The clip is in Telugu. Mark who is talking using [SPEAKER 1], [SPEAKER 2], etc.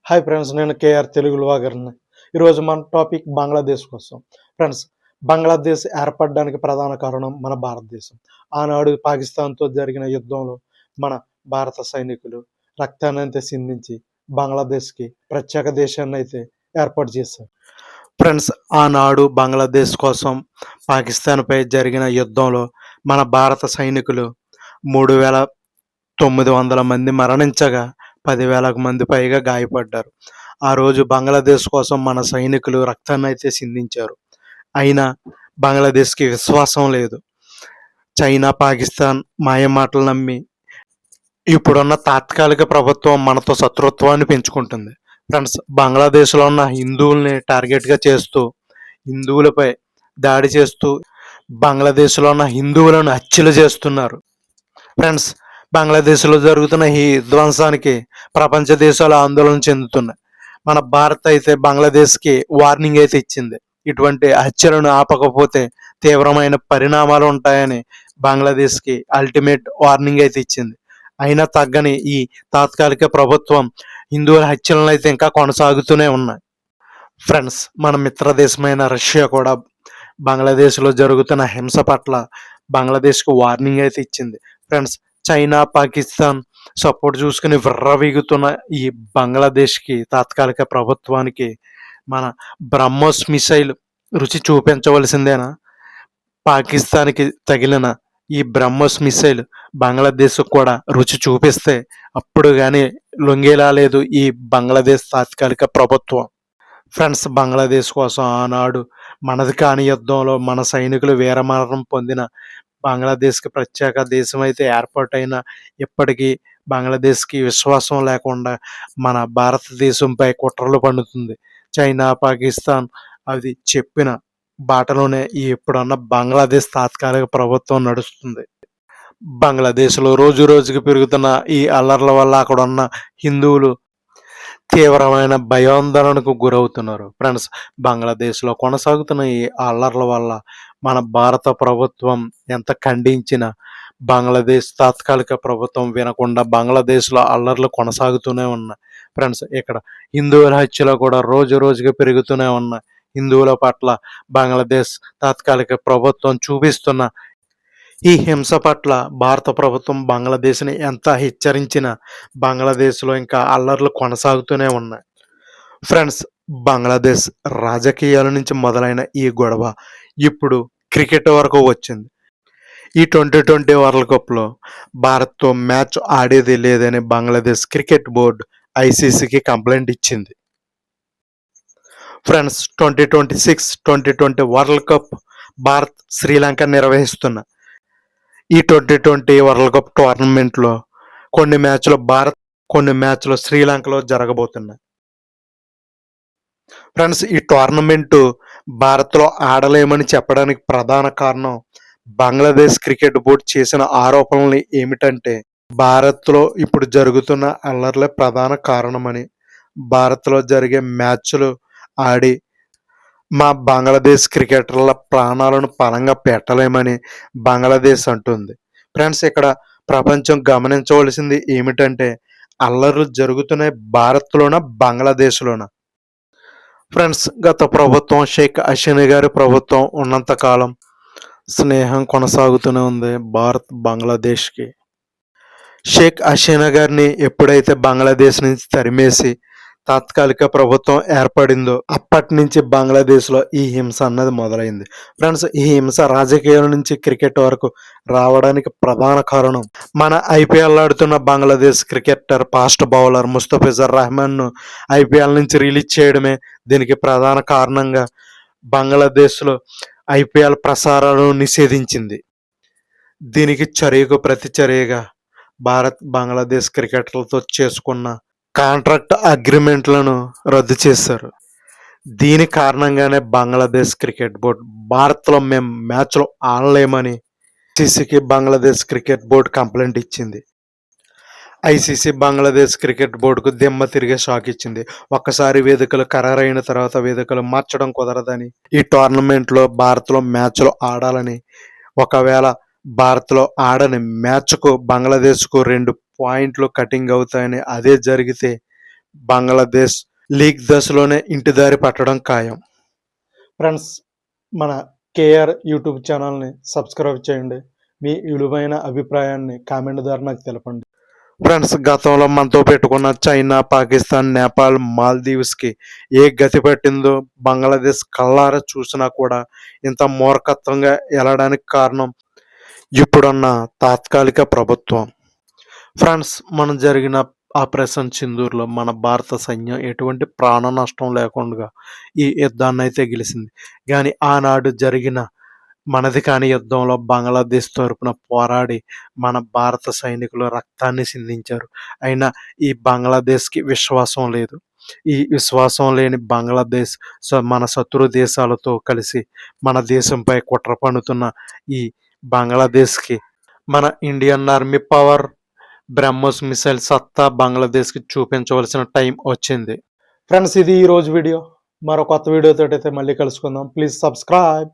[SPEAKER 1] హాయ్ ఫ్రెండ్స్, నేను కేఆర్ తెలుగు వ్లాగర్ని. ఈరోజు మన టాపిక్ బంగ్లాదేశ్ కోసం. ఫ్రెండ్స్, బంగ్లాదేశ్ ఏర్పడడానికి ప్రధాన కారణం మన భారతదేశం. ఆనాడు పాకిస్తాన్తో జరిగిన యుద్ధంలో మన భారత సైనికులు రక్తాన్నైతే సిందించి బంగ్లాదేశ్కి ప్రత్యేక దేశాన్ని అయితే ఏర్పాటు చేశారు. ఫ్రెండ్స్, ఆనాడు బంగ్లాదేశ్ కోసం పాకిస్తాన్పై జరిగిన యుద్ధంలో మన భారత సైనికులు 3,900 మంది మరణించగా 10,000 మంది పైగా గాయపడ్డారు. ఆ రోజు బంగ్లాదేశ్ కోసం మన సైనికులు రక్తాన్ని అయితే సిందించారు. అయినా బంగ్లాదేశ్కి విశ్వాసం లేదు. చైనా, పాకిస్తాన్ మాయమాటలు నమ్మి ఇప్పుడున్న తాత్కాలిక ప్రభుత్వం మనతో శత్రుత్వాన్ని పెంచుకుంటుంది. ఫ్రెండ్స్, బంగ్లాదేశ్లో ఉన్న హిందువుల్ని టార్గెట్గా చేస్తూ హిందువులపై దాడి చేస్తూ బంగ్లాదేశ్లో ఉన్న హిందువులను హత్యలు చేస్తున్నారు. ఫ్రెండ్స్, బంగ్లాదేశ్లో జరుగుతున్న ఈ విధ్వంసానికి ప్రపంచ దేశాలు ఆందోళన చెందుతున్నాయి. మన భారత్ అయితే బంగ్లాదేశ్కి వార్నింగ్ అయితే ఇచ్చింది. ఇటువంటి హత్యలను ఆపకపోతే తీవ్రమైన పరిణామాలు ఉంటాయని బంగ్లాదేశ్కి అల్టిమేట్ వార్నింగ్ అయితే ఇచ్చింది. అయినా తగ్గని ఈ తాత్కాలిక ప్రభుత్వం హిందువుల హత్యలను అయితే ఇంకా కొనసాగుతూనే ఉన్నాయి. ఫ్రెండ్స్, మన మిత్ర దేశమైన రష్యా కూడా బంగ్లాదేశ్లో జరుగుతున్న హింస పట్ల బంగ్లాదేశ్కు వార్నింగ్ అయితే ఇచ్చింది. ఫ్రెండ్స్, చైనా, పాకిస్తాన్ సపోర్ట్ చూసుకుని విర్రవీగుతున్న ఈ బంగ్లాదేశ్కి తాత్కాలిక ప్రభుత్వానికి మన బ్రహ్మోస్ మిసైల్ రుచి చూపించవలసిందేనా? పాకిస్తాన్కి తగిలిన ఈ బ్రహ్మోస్ మిసైల్ బంగ్లాదేశ్కు కూడా రుచి చూపిస్తే అప్పుడు కానీ లొంగేలా లేదు ఈ బంగ్లాదేశ్ తాత్కాలిక ప్రభుత్వం. ఫ్రెండ్స్, బంగ్లాదేశ్ కోసం ఆనాడు మనది కాని యుద్ధంలో మన సైనికులు వీరమరణం పొందిన బంగ్లాదేశ్కి ప్రత్యేక దేశం అయితే ఏర్పాటైన ఇప్పటికీ బంగ్లాదేశ్కి విశ్వాసం లేకుండా మన భారతదేశంపై కుట్రలు పన్నుతుంది. చైనా, పాకిస్తాన్ అది చెప్పిన బాటలోనే ఈ ఇప్పుడున్న బంగ్లాదేశ్ తాత్కాలిక ప్రభుత్వం నడుస్తుంది. బంగ్లాదేశ్లో రోజు రోజుకి పెరుగుతున్న ఈ అల్లర్ల వల్ల అక్కడ ఉన్న హిందువులు తీవ్రమైన భయాందోళనకు గురవుతున్నారు. ఫ్రెండ్స్, బంగ్లాదేశ్లో కొనసాగుతున్న ఈ అల్లర్ల వల్ల మన భారత ప్రభుత్వం ఎంత ఖండించినా బంగ్లాదేశ్ తాత్కాలిక ప్రభుత్వం వినకుండా బంగ్లాదేశ్లో అల్లర్లు కొనసాగుతూనే ఉన్నాయి. ఫ్రెండ్స్, ఇక్కడ హిందువుల హత్యలు కూడా రోజు రోజుకి పెరుగుతూనే ఉన్నాయి. హిందువుల పట్ల బంగ్లాదేశ్ తాత్కాలిక ప్రభుత్వం చూపిస్తున్న ఈ హింస పట్ల భారత ప్రభుత్వం బంగ్లాదేశ్ని ఎంత హెచ్చరించినా బంగ్లాదేశ్లో ఇంకా అల్లర్లు కొనసాగుతూనే ఉన్నాయి. ఫ్రెండ్స్, బంగ్లాదేశ్ రాజకీయాల నుంచి మొదలైన ఈ గొడవ ఇప్పుడు క్రికెట్ వరకు వచ్చింది. ఈ 2020 వరల్డ్ కప్లో భారత్తో మ్యాచ్ ఆడేది లేదని బంగ్లాదేశ్ క్రికెట్ బోర్డు ఐసీసీకి కంప్లైంట్ ఇచ్చింది. Friends, 2026, 2020 world cup Bharat, Sri Lanka నిర్వహిస్తున్న ఈ 2020 వరల్డ్ కప్ టోర్నమెంట్లో కొన్ని మ్యాచ్లు భారత్, కొన్ని మ్యాచ్లు శ్రీలంకలో జరగబోతున్నాయి. ఫ్రెండ్స్, ఈ టోర్నమెంటు భారత్లో ఆడలేమని చెప్పడానికి ప్రధాన కారణం బంగ్లాదేశ్ క్రికెట్ బోర్డు చేసిన ఆరోపణలు ఏమిటంటే భారత్లో ఇప్పుడు జరుగుతున్న అల్లర్లే ప్రధాన కారణమని, భారత్లో జరిగే మ్యాచ్లు ఆడి మా బంగ్లాదేశ్ క్రికెటర్ల ప్రాణాలను పణంగా పెట్టలేమని బంగ్లాదేశ్ అంటుంది. ఫ్రెండ్స్, ఇక్కడ ప్రపంచం గమనించవలసింది ఏమిటంటే అల్లర్లు జరుగుతున్నాయి భారత్లోన, బంగ్లాదేశ్లోన. ఫ్రెండ్స్, గత ప్రభుత్వం షేక్ హసీనా గారి ప్రభుత్వం ఉన్నంతకాలం స్నేహం కొనసాగుతూనే ఉంది భారత్ బంగ్లాదేశ్కి. షేక్ హసీనా గారిని ఎప్పుడైతే బంగ్లాదేశ్ నుంచి తరిమేసి తాత్కాలిక ప్రభుత్వం ఏర్పడిందో అప్పటి నుంచి బంగ్లాదేశ్లో ఈ హింస అన్నది మొదలైంది. ఫ్రెండ్స్, ఈ హింస రాజకీయాల నుంచి క్రికెట్ వరకు రావడానికి ప్రధాన కారణం మన ఐపీఎల్ ఆడుతున్న Bangladesh cricketer fast bowler Mustafizur రహమాన్ను ఐపీఎల్ నుంచి రిలీజ్ చేయడమే దీనికి ప్రధాన కారణంగా బంగ్లాదేశ్లో ఐపీఎల్ ప్రసారాలను నిషేధించింది. దీనికి చర్యకు ప్రతిచర్యగా భారత్, బంగ్లాదేశ్ క్రికెటర్లతో చేసుకున్న కాంట్రాక్ట్ అగ్రిమెంట్లను రద్దు చేశారు. దీని కారణంగానే బంగ్లాదేశ్ క్రికెట్ బోర్డు భారత్లో మేము మ్యాచ్లు ఆడలేమని ఐసీసీకి బంగ్లాదేశ్ క్రికెట్ బోర్డు కంప్లైంట్ ఇచ్చింది. ఐసీసీ బంగ్లాదేశ్ క్రికెట్ బోర్డుకు దిమ్మ తిరిగే షాక్ ఇచ్చింది. ఒక్కసారి వేదికలు ఖరారైన తర్వాత వేదికలు మార్చడం కుదరదని, ఈ టోర్నమెంట్లో భారత్లో మ్యాచ్లు ఆడాలని, ఒకవేళ భారత్లో ఆడని మ్యాచ్కు బంగ్లాదేశ్కు 2 పాయింట్లు కటింగ్ అవుతాయని, అదే జరిగితే బంగ్లాదేశ్ లీగ్ దశలోనే ఇంటి దారి పట్టడం ఖాయం. ఫ్రెండ్స్, మన కేఆర్ యూట్యూబ్ ఛానల్ని సబ్స్క్రైబ్ చేయండి. మీ విలువైన అభిప్రాయాన్ని కామెంట్ ద్వారా నాకు తెలపండి. ఫ్రెండ్స్, గతంలో మనతో పెట్టుకున్న చైనా, పాకిస్తాన్, నేపాల్, మాల్దీవ్స్కి ఏ గతి పట్టిందో బంగ్లాదేశ్ కళ్ళారా చూసినా కూడా ఇంత మూర్ఖత్వంగా వెళ్ళడానికి కారణం ఇప్పుడున్న తాత్కాలిక ప్రభుత్వం. ఫ్రెండ్స్, మనం జరిగిన ఆపరేషన్ సింధూర్లో మన భారత సైన్యం ఎటువంటి ప్రాణ నష్టం లేకుండా ఈ యుద్ధాన్ని అయితే గెలిచింది. కానీ ఆనాడు జరిగిన మనది కాని యుద్ధంలో బంగ్లాదేశ్ తరపున పోరాడి మన భారత సైనికులు రక్తాన్ని సిందించారు. అయినా ఈ బంగ్లాదేశ్కి విశ్వాసం లేదు. ఈ విశ్వాసం లేని బంగ్లాదేశ్ మన శత్రు దేశాలతో కలిసి మన దేశంపై కుట్ర పన్నుతున్న ఈ బంగ్లాదేశ్కి మన Indian army power, BrahMos missile సత్తా బంగ్లాదేశ్కి చూపించవలసిన టైం వచ్చింది. ఫ్రెండ్స్, ఇది ఈరోజు వీడియో. మరో కొత్త వీడియోతో అయితే మళ్ళీ కలుసుకుందాం. Please subscribe.